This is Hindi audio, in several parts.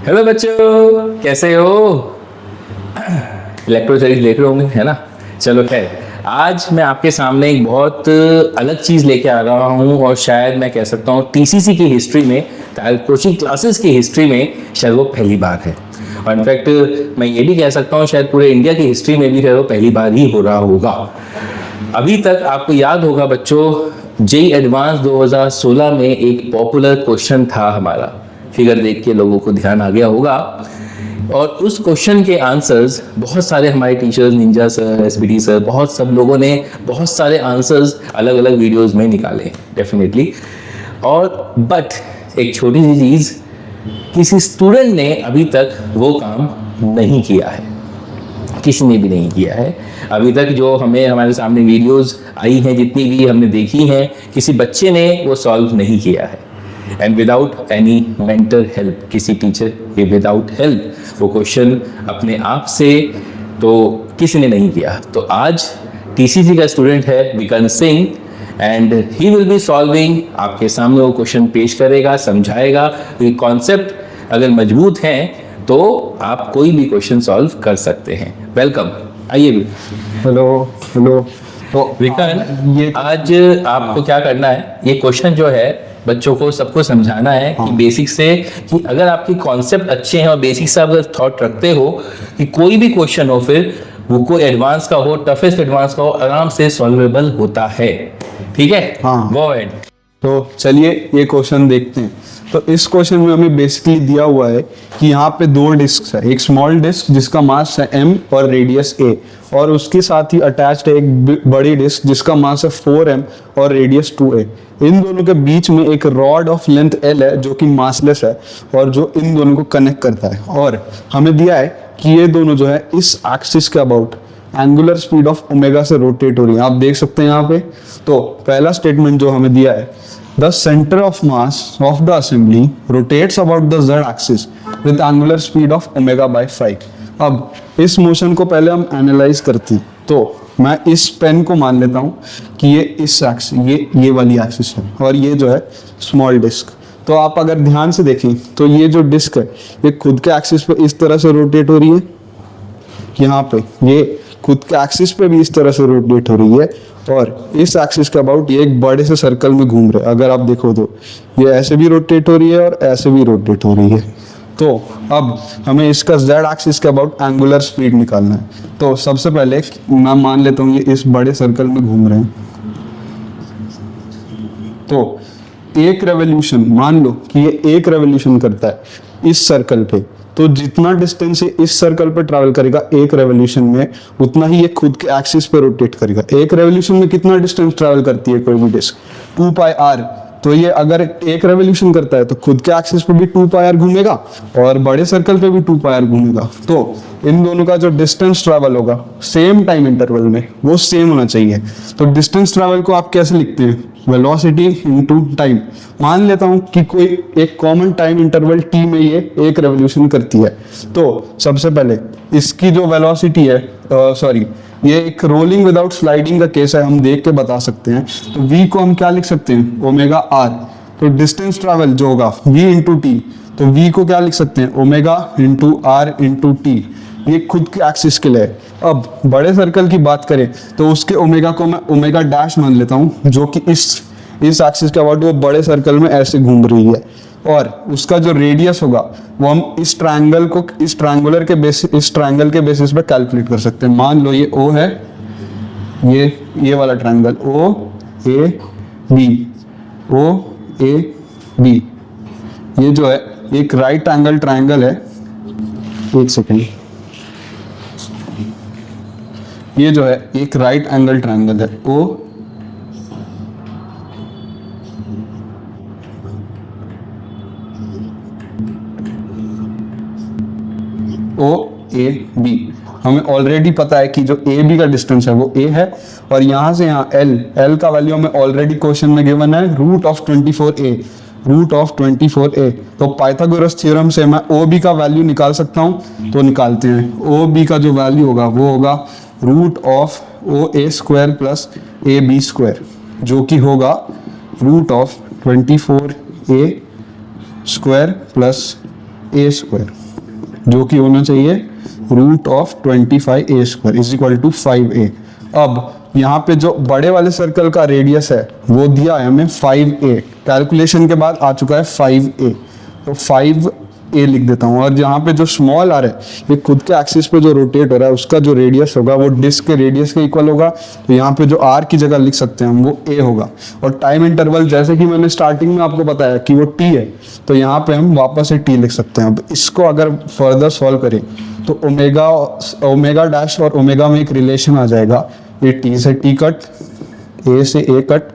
हेलो बच्चों, कैसे हो? इलेक्ट्रो सीरीज देख रहे होंगे, है ना? चलो खैर, आज मैं आपके सामने एक बहुत अलग चीज़ लेके आ रहा हूँ और शायद मैं कह सकता हूँ टीसीसी की हिस्ट्री में, कोचिंग क्लासेस की हिस्ट्री में शायद वो पहली बार है। और इनफैक्ट मैं ये भी कह सकता हूँ शायद पूरे इंडिया की हिस्ट्री में भी शायद वो पहली बार ही हो रहा होगा। अभी तक आपको याद होगा बच्चों, जेई एडवांस 2016 में एक पॉपुलर क्वेश्चन था हमारा, फिगर देख के लोगों को ध्यान आ गया होगा। और उस क्वेश्चन के आंसर्स बहुत सारे हमारे teachers, Ninja sir, SBD sir, बहुत सब लोगों ने बहुत सारे आंसर्स अलग अलग वीडियोस में निकाले डेफिनेटली। और बट एक छोटी सी चीज़, किसी स्टूडेंट ने अभी तक वो काम नहीं किया है, किसी ने भी नहीं किया है अभी तक। जो हमें हमारे सामने वीडियोस आई हैं, जितनी भी हमने देखी हैं, किसी बच्चे ने वो सॉल्व नहीं किया है। And without any mentor help, किसी टीचर के विदाउट हेल्प वो क्वेश्चन अपने आप से तो किसी ने नहीं किया। तो आज टीसीसी का स्टूडेंट है विकर्ण Singh, and he will be solving, आपके सामने वो क्वेश्चन पेश करेगा, समझाएगा। क्योंकि कॉन्सेप्ट अगर मजबूत हैं तो आप कोई भी क्वेश्चन सॉल्व कर सकते हैं। वेलकम, आइए भी। Hello hello. तो विकर्ण, ये आज आपको क्या करना है, ये क्वेश्चन जो है बच्चों को सबको समझाना है कि बेसिक से, कि अगर आपकी कॉन्सेप्ट अच्छे हैं और बेसिक से अगर थॉट रखते हो कि कोई भी क्वेश्चन हो, फिर वो कोई एडवांस का हो, टफेस्ट एडवांस का हो, आराम से सॉल्वेबल होता है। ठीक है? हाँ। Go ahead. तो चलिए ये क्वेश्चन देखते हैं। तो इस क्वेश्चन में हमें बेसिकली दिया हुआ है कि यहाँ पे दो डिस्क है, एक स्मॉल डिस्क जिसका मास है m और रेडियस a, और उसके साथ ही अटैच्ड है एक बड़ी डिस्क जिसका मास है 4m और रेडियस 2a। इन दोनों के बीच में एक रॉड ऑफ लेंथ l है जो कि मासलेस है और जो इन दोनों को कनेक्ट करता है। और हमें दिया है कि ये दोनों जो है इस एक्सिस के about angular speed of omega से रोटेट हो रही है। आप देख सकते हैं यहाँ पे। तो पहला स्टेटमेंट जो हमें दिया है, the centre of mass of the assembly rotates about the z axis with angular speed of omega by 5। अब इस मोशन को पहले हम एनालाइज करते हैं। तो मैं इस पेन को मान लेता हूँ कि ये इस एक्सिस, ये वाली एक्सिस है और ये जो है स्मॉल डिस्क। तो आप अगर ध्यान से देखें तो ये जो डिस्क है ये खुद के एक्सिस पे इस तरह से रोटेट हो रही है, यहाँ पे ये खुद के एक्सिस पे भी इस तरह से रोटेट हो रही है, और इस एक्सिस के अबाउट ये एक बड़े से सर्कल में घूम रहे हैं। अगर आप देखो तो ये ऐसे भी रोटेट हो रही है और ऐसे भी रोटेट हो रही है। तो अब हमें इसका z एक्सिस के अबाउट एंगुलर स्पीड निकालना है। तो सबसे पहले मैं मान लेता हूँ ये इस बड़े सर्कल में घूम रहे हैं। तो एक रेवोल्यूशन, मान लो कि ये एक रेवोल्यूशन करता है इस सर्कल पे, तो जितना डिस्टेंस इस सर्कल पे ट्रैवल करेगा एक रेवोल्यूशन में, उतना ही ये खुद के एक्सिस पे रोटेट करेगा। एक रेवोल्यूशन में कितना डिस्टेंस ट्रैवल करती है कोई भी डिस्क? 2πr। तो ये अगर एक रेवोल्यूशन करता है तो खुद के एक्सिस पे भी 2πr घूमेगा और बड़े सर्कल पे भी 2πr घूमेगा। तो इन दोनों का जो डिस्टेंस ट्रैवल होगा सेम टाइम इंटरवल में, वो सेम होना चाहिए। तो डिस्टेंस ट्रैवल को आप कैसे लिखते हैं? Velocity into time. मान लेता हूं कि कोई एक कॉमन टाइम इंटरवल t में ये एक रेवोल्यूशन करती है। तो सबसे पहले इसकी जो वेलोसिटी है, सॉरी, ये एक रोलिंग विदाउट स्लाइडिंग का केस है, हम देख के बता सकते हैं। तो v को हम क्या लिख सकते हैं? Omega r। तो डिस्टेंस ट्रैवल जो होगा v इंटू टी, तो v को क्या लिख सकते हैं? Omega into r into T. ये खुद के एक्सिस के लिए। अब बड़े सर्कल की बात करें तो उसके ओमेगा को मैं ओमेगा डैश मान लेता हूँ, जो कि इस एक्सिस के अबाउट वो बड़े सर्कल में ऐसे घूम रही है। और उसका जो रेडियस होगा वो हम इस ट्रायंगल को, इस ट्रायंगुलर के बेसिस, इस ट्रायंगल के बेसिस पे कैलकुलेट कर सकते हैं। मान लो ये O है, ये वाला ट्रायंगल OAB, ये जो है एक राइट एंगल ट्रायंगल है। एक सेकेंड, ये जो है एक राइट एंगल ट्रायंगल है OAB। हमें ऑलरेडी पता है कि जो AB का डिस्टेंस है वो A है, और यहाँ से यहाँ L का वैल्यू हमें ऑलरेडी क्वेश्चन में गिवन है, रूट ऑफ 24A। तो पाइथागोरस थ्योरम से मैं OB का वैल्यू निकाल सकता हूँ। तो निकालते हैं। OB का जो वैल्यू होगा वो होगा root of OA square plus AB square, जो कि होगा root of 24A square plus A square, जो कि होना चाहिए root of 25 A square is equal to 5a। अब यहाँ पे जो बड़े वाले सर्कल का रेडियस है वो दिया है हमें 5a, कैलकुलेशन के बाद आ चुका है 5a, तो 5a लिख देता हूँ। और यहाँ पे जो स्मॉल आर है ये खुद के एक्सिस पे जो रोटेट हो रहा है उसका जो रेडियस होगा वो डिस्क के रेडियस के इक्वल होगा, तो यहाँ पे जो r की जगह लिख सकते हैं हम वो a होगा। और टाइम इंटरवल जैसे कि मैंने स्टार्टिंग में आपको बताया कि वो t है, तो यहाँ पे हम वापस से t लिख सकते हैं। अब इसको अगर फर्दर सॉल्व करें तो ओमेगा डैश और ओमेगा में एक रिलेशन आ जाएगा, ये t से t कट, a से a कट,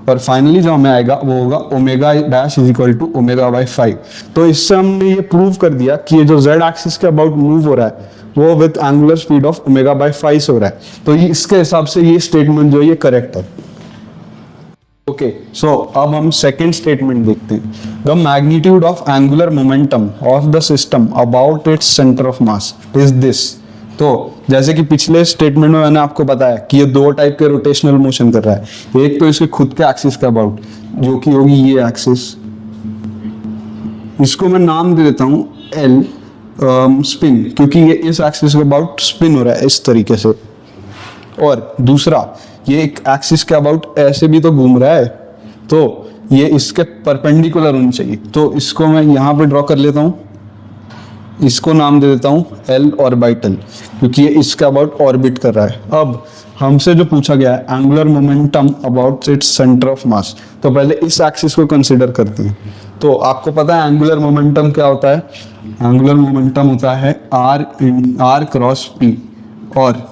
और फाइनली जो हमें आएगा वो होगा omega dash is equal to omega by 5। तो इससे हमने ये प्रूव कर दिया कि ये जो z एक्सिस के अबाउट मूव हो रहा है वो with angular speed of omega by 5 हो रहा है। तो ये इसके हिसाब से ये स्टेटमेंट जो है ये करेक्ट है। ओके, सो अब हम सेकेंड स्टेटमेंट देखते हैं। The magnitude of angular momentum of the system about its centre of mass is this. तो जैसे कि पिछले स्टेटमेंट में मैंने आपको बताया कि ये दो टाइप के रोटेशनल मोशन कर रहा है, एक तो इसके खुद के एक्सिस के अबाउट जो कि होगी ये एक्सिस, इसको मैं नाम दे देता हूँ एल स्पिन, क्योंकि ये इस एक्सिस के अबाउट स्पिन हो रहा है इस तरीके से। और दूसरा ये एक एक्सिस के अबाउट ऐसे भी तो घूम रहा है, तो ये इसके परपेंडिकुलर होनी चाहिए। तो इसको मैं यहाँ पे ड्रॉ कर लेता हूँ, इसको नाम दे देता हूँ एल ऑर्बिटल, क्योंकि ये इसके अबाउट ऑर्बिट कर रहा है। अब हमसे जो पूछा गया है angular momentum about its centre of मास, तो पहले इस एक्सिस को कंसीडर करते हैं। तो आपको पता है एंगुलर मोमेंटम क्या होता है, एंगुलर मोमेंटम होता है आर क्रॉस पी, और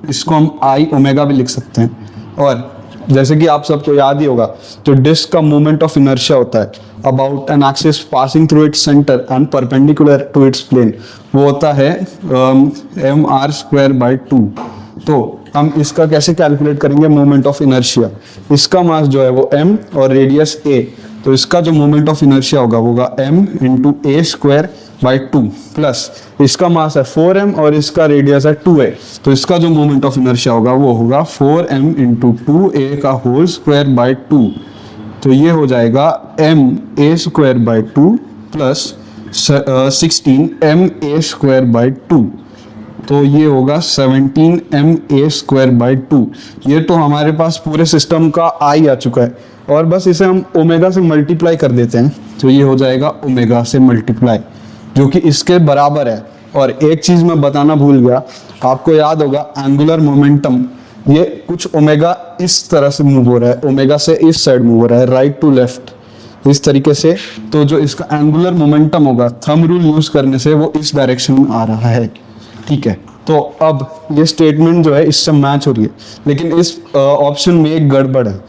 इसको हम आई ओमेगा भी लिख सकते हैं। और जैसे कि आप सबको याद ही होगा जो डिस्क का मोमेंट ऑफ इनर्शिया होता है about an axis passing through its centre and perpendicular to its plane, वो होता है एम आर स्क्वायर बाई 2। तो हम इसका कैसे कैलकुलेट करेंगे मोमेंट ऑफ इनर्शिया, इसका मास जो है वो m और रेडियस a, तो इसका जो मोमेंट ऑफ इनर्शिया होगा वो होगा m into A square by 2 plus इसका मास है 4m और इसका रेडियस है 2a, तो इसका जो मोमेंट ऑफ इनर्शिया होगा वो होगा 4m इंटू 2a का होल स्क्वायर बाई 2। तो ये हो जाएगा m a square by 2 plus 16 m a square by 2, तो ये होगा 17m a स्क्वायर बाई 2। ये तो हमारे पास पूरे सिस्टम का आई आ चुका है, और बस इसे हम ओमेगा से मल्टीप्लाई कर देते हैं, तो ये हो जाएगा ओमेगा से मल्टीप्लाई, जो कि इसके बराबर है। और एक चीज मैं बताना भूल गया, आपको याद होगा एंगुलर मोमेंटम ये कुछ ओमेगा इस तरह से मूव हो रहा है, ओमेगा से इस साइड मूव हो रहा है, राइट टू लेफ्ट इस तरीके से। तो जो इसका एंगुलर मोमेंटम होगा थंब रूल यूज करने से वो इस डायरेक्शन में आ रहा है, ठीक है। तो अब ये स्टेटमेंट जो है इससे मैच हो रही है, लेकिन इस ऑप्शन में एक गड़बड़ है।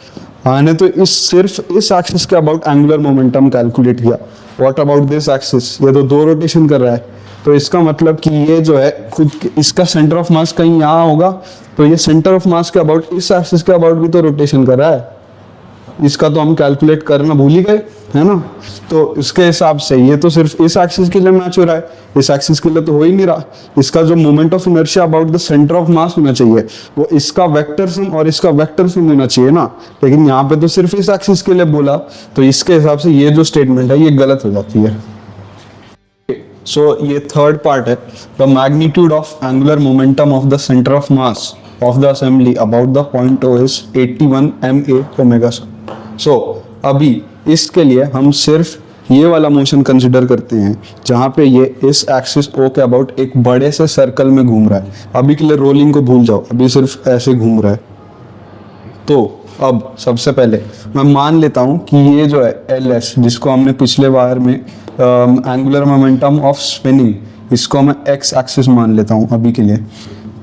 मैंने तो सिर्फ इस एक्सिस के अबाउट एंगुलर मोमेंटम कैलकुलेट किया, व्हाट अबाउट दिस एक्सिस, ये तो दो रोटेशन कर रहा है, तो इसका मतलब कि ये जो है खुद इसका सेंटर ऑफ मास कहीं यहाँ होगा, तो ये सेंटर ऑफ मास के अबाउट इस एक्सिस के अबाउट भी तो रोटेशन कर रहा है, इसका तो हम कैलकुलेट करना भूल ही गए, है ना। तो इसके हिसाब से ये तो सिर्फ इस एक्सिस के लिए मैच हो रहा है, इस एक्सिस के लिए तो हो ही नहीं रहा। इसका जो moment of inertia about the centre of मास होना चाहिए वो इसका वेक्टर सम और इसका वेक्टर सम होना चाहिए ना, लेकिन यहाँ पे तो सिर्फ इस एक्सिस के लिए बोला, तो इसके हिसाब से ये जो स्टेटमेंट है ये गलत हो जाती है। सो ये थर्ड पार्ट है, the magnitude of angular momentum of the centre of mass of the assembly about the point O is 81 MA omega. So अभी इसके लिए हम सिर्फ ये वाला मोशन कंसिडर करते हैं जहाँ पे ये इस एक्सिस O के अबाउट एक बड़े से सर्कल में घूम रहा है। अभी के लिए रोलिंग को भूल जाओ, अभी सिर्फ ऐसे घूम रहा है। तो अब सबसे पहले मैं मान लेता हूँ कि ये जो है LS, जिसको हमने पिछले बार में एंगुलर मोमेंटम ऑफ स्पिनिंग, इसको मैं x एक्सिस मान लेता हूँ अभी के लिए।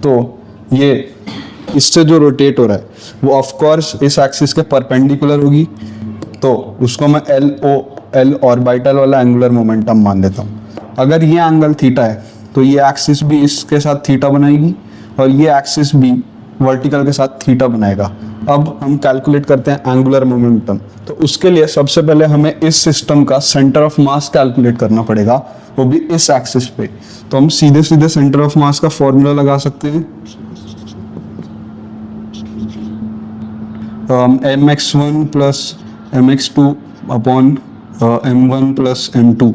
तो ये इससे जो रोटेट हो रहा है वो ऑफ कोर्स इस एक्सिस के परपेंडिकुलर होगी, तो उसको मैं एल ऑर्बिटल वाला एंगुलर मोमेंटम मान लेता हूँ। अगर ये एंगल थीटा है तो ये एक्सिस भी इसके साथ थीटा बनाएगी और ये एक्सिस भी वर्टिकल के साथ थीटा बनाएगा। अब हम कैलकुलेट करते हैं एंगुलर मोमेंटम, तो उसके लिए सबसे पहले हमें इस सिस्टम का सेंटर ऑफ मास कैलकुलेट करना पड़ेगा, वो भी इस एक्सिस पे। तो हम सीधे सीधे सेंटर ऑफ मास का फॉर्मूला लगा सकते हैं, mx1 plus mx2 upon m1 plus m2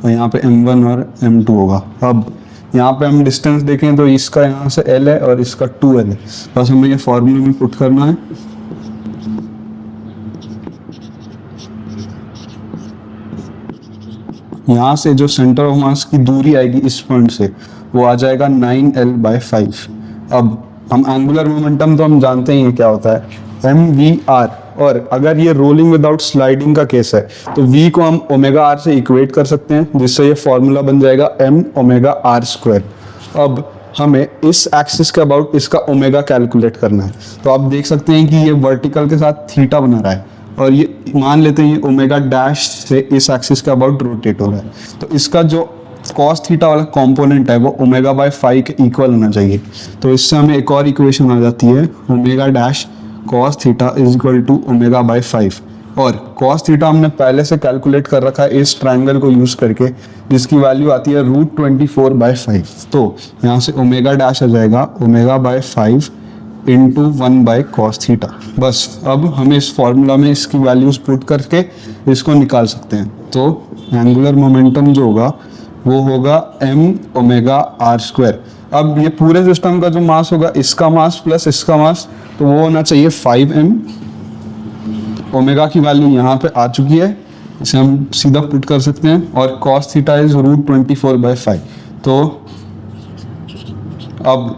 और यहाँ पे m1 और m2 होगा। अब यहाँ पे हम डिस्टेंस देखें तो इसका यहाँ से l है और इसका 2l है, बस हमें ये फॉर्मूले में पुट करना है। यहाँ से जो सेंटर ऑफ मास की दूरी आएगी इस पॉइंट से वो आ जाएगा 9l/5। अब हम एंगुलर मोमेंटम तो हम जानते ही हैं क्या होता है, mvr, और अगर ये रोलिंग विदाउट स्लाइडिंग का केस है तो v को हम ओमेगा r से इक्वेट कर सकते हैं, जिससे ये फॉर्मूला बन जाएगा m⍵r²। अब हमें इस एक्सिस के अबाउट इसका ओमेगा कैलकुलेट करना है। तो आप देख सकते हैं कि ये वर्टिकल के साथ थीटा बना रहा है और ये मान लेते हैं ये ओमेगा डैश से इस एक्सिस के अबाउट रोटेट हो रहा है। तो इसका जो कॉस थीटा वाला कंपोनेंट है वो ω/5 के इक्वल होना चाहिए। तो इससे हमें एक और इक्वेशन आ जाती है, omega dash cos theta is equal to ω/5। और कॉस थीटा हमने पहले से कैलकुलेट कर रखा है इस ट्रायंगल को यूज करके, जिसकी वैल्यू आती है √24/5। तो यहाँ से ओमेगा डैश आ जाएगा ω/5 इंटू 1/cos थीटा। बस अब हमें इस फॉर्मूला में इसकी वैल्यूज पुट करके इसको निकाल सकते हैं। तो एंगुलर मोमेंटम जो होगा वो होगा m⍵r²। अब ये पूरे सिस्टम का जो मास होगा, इसका मास प्लस इसका मास, तो वो होना चाहिए 5m। ओमेगा की वैल्यू यहाँ पे आ चुकी है, इसे हम सीधा पुट कर सकते हैं। और cos थीटा इज √24/5। तो अब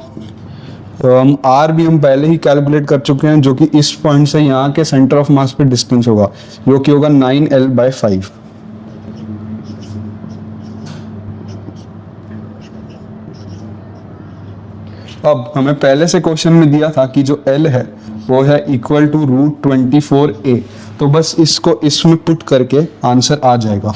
आर भी हम पहले ही कैलकुलेट कर चुके हैं, जो कि इस पॉइंट से यहाँ के सेंटर ऑफ मास पे डिस्टेंस होगा, जो कि होगा 9l/5। अब हमें पहले से क्वेश्चन में दिया था कि जो l है वो है इक्वल टू √24a। तो बस इसको इसमें पुट करके आंसर आ जाएगा।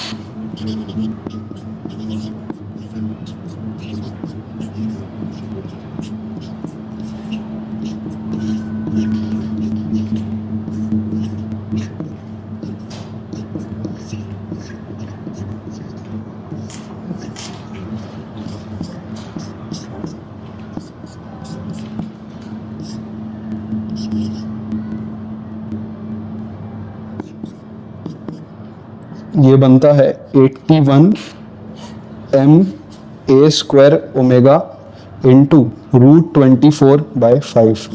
ये बनता है 81 ma² ओमेगा इंटू √24/5।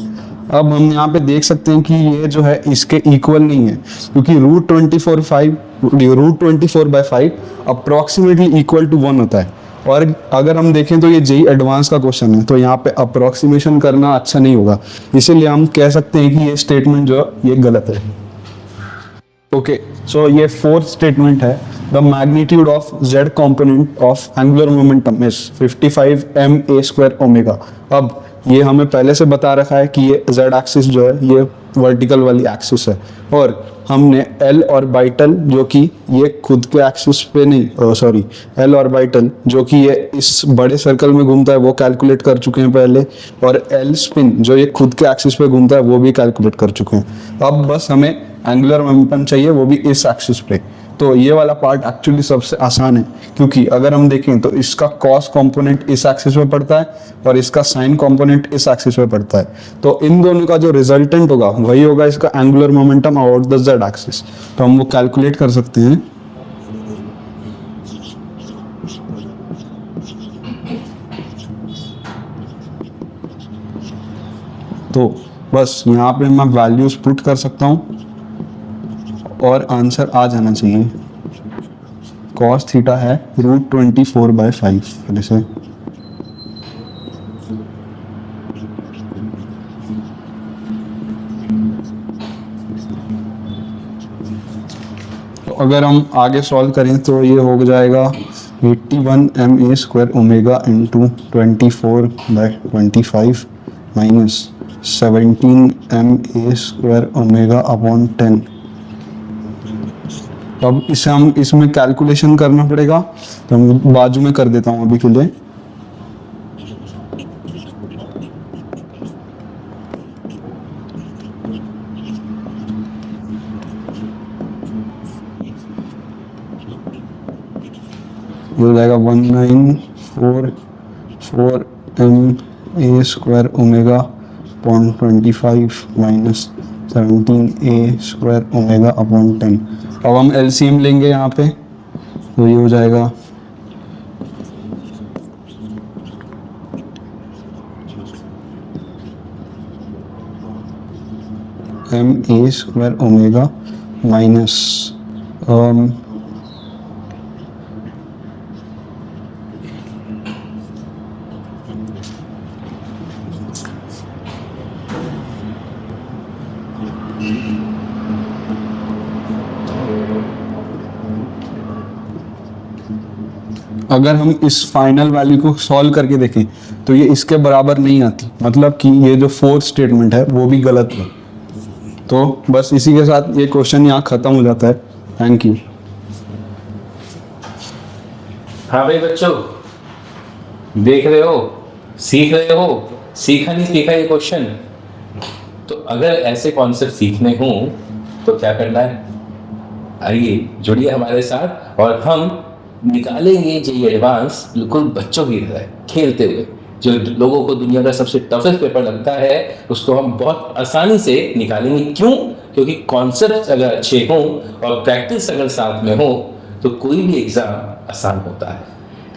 अब हम यहाँ पे देख सकते हैं कि ये जो है इसके इक्वल नहीं है, क्योंकि √24/5 अप्रॉक्सीमेटली इक्वल टू 1 होता है। और अगर हम देखें तो ये जेई एडवांस का क्वेश्चन है, तो यहाँ पे अप्रॉक्सीमेशन करना अच्छा नहीं होगा, इसीलिए हम कह सकते हैं कि ये स्टेटमेंट जो ये गलत है। ओके, सो ये फोर्थ स्टेटमेंट है, the magnitude of z component of angular momentum is 55 ma² omega. अब ये हमें पहले से बता रखा है कि ये z एक्सिस जो है ये वर्टिकल वाली एक्सिस है, और हमने l ऑर्बिटल जो कि ये खुद के एक्सिस पे नहीं, सॉरी l ऑर्बिटल जो कि ये इस बड़े सर्कल में घूमता है वो कैलकुलेट कर चुके हैं पहले, और l स्पिन जो ये खुद के एक्सिस पे घूमता है वो भी कैलकुलेट कर चुके हैं। अब बस हमें एंगुलर मोमेंटम चाहिए, वो भी इस एक्सिस पे। तो ये वाला पार्ट एक्चुअली सबसे आसान है, क्योंकि अगर हम देखें तो इसका कॉस कंपोनेंट इस एक्सिस पे पड़ता है और इसका साइन कंपोनेंट इस एक्सिस पे पड़ता है। तो इन दोनों का जो रिजल्टेंट होगा वही होगा इसका angular momentum about the z axis. तो हम वो कैलकुलेट कर सकते हैं। तो बस यहाँ पे मैं वैल्यूज पुट कर सकता हूँ और आंसर आ जाना चाहिए। cos थीटा है √24/5। जैसे तो अगर हम आगे सॉल्व करें तो ये हो जाएगा 81 ma² omega into 24/25 minus 17 ma² omega upon 10। तो अब इसे हम इसमें कैलकुलेशन करना पड़ेगा, तो मैं बाजू में कर देता हूँ अभी के लिए। ये हो जाएगा 1944 ma² omega 0.25 minus 17 a² omega upon 10। अब हम एलसीएम लेंगे यहाँ पे, तो ये हो जाएगा M A square omega minus अगर हम इस फाइनल वैल्यू को सॉल्व करके देखें तो ये इसके बराबर नहीं आती, मतलब कि ये जो फोर्थ स्टेटमेंट है वो भी गलत है। तो बस इसी के साथ ये क्वेश्चन यहाँ खत्म हो जाता है। Thank you. हाँ भाई बच्चों, देख रहे हो, सीख रहे हो, सीखा नहीं सीखा ये क्वेश्चन। तो अगर ऐसे कॉन्सेप्ट सीखने हो तो क्या करना है, आइए जुड़िए हमारे साथ और हम निकालेंगे ये एडवांस बिल्कुल बच्चों की तरह खेलते हुए। जो लोगों को दुनिया का सबसे टफेस्ट पेपर लगता है उसको हम बहुत आसानी से निकालेंगे। क्यों? क्योंकि कॉन्सेप्ट अगर अच्छे हों और प्रैक्टिस अगर साथ में हो तो कोई भी एग्जाम आसान होता है।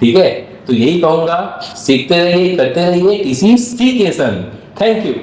ठीक है, तो यही कहूँगा, सीखते रहिए, करते रहिए, TCC के संग। Thank you.